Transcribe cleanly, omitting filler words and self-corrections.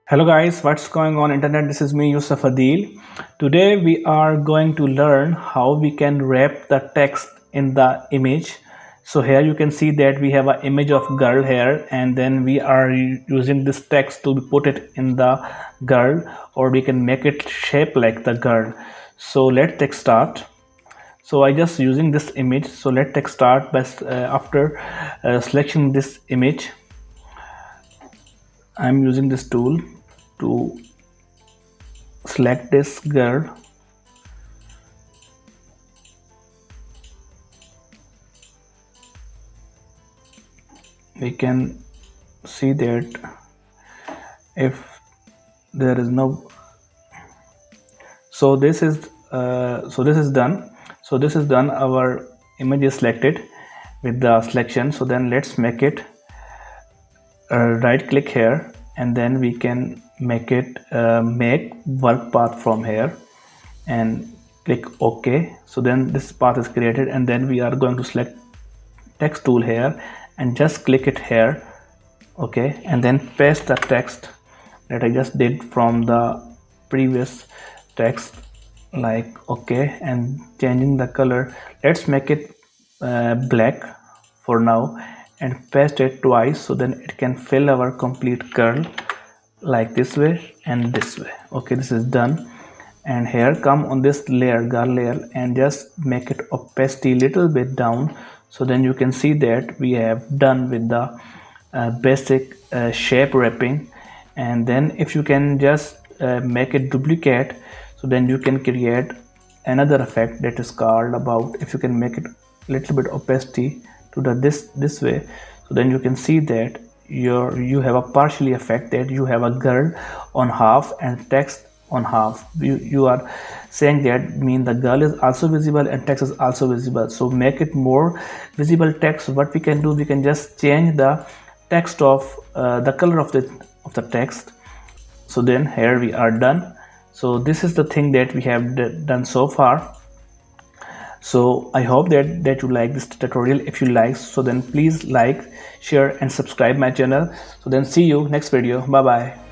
Hello guys, what's going on internet? This is me Yusuf Adil. Today we are going to learn how we can wrap the text in the image. So here you can see that we have an image of girl here, and then we are using this text to put it in the girl, or we can make it shape like the girl. So let's take start. So I just using this image. So let's take start by after selection this image. I'm using this tool to select this girl. We can see that if there is no, so this is done. So this is done. Our image is selected with the selection. So then let's make it right click here, and then we can make it make work path from here and click OK. So then this path is created, and then we are going to select text tool here and just click it here, okay, and then paste the text that I just did from the previous text, like okay, and changing the color. Let's make it black for now and paste it twice, so then it can fill our complete curl like this way and this way. Okay, this is done. And here come on this layer, girl layer, and just make it opacity little bit down, so then you can see that we have done with the basic shape wrapping. And then if you can just make it duplicate, so then you can create another effect that is called about, if you can make it little bit opacity to the this way, so then you can see that you have a partially effect, that you have a girl on half and text on half. You are saying that mean the girl is also visible and text is also visible. So make it more visible text. What we can do, we can just change the text of the color of the text. So then here we are done. So this is the thing that we have done so far. So I hope that you like this tutorial. If you like, so then please like, share and subscribe my channel. So then see you next video. Bye bye.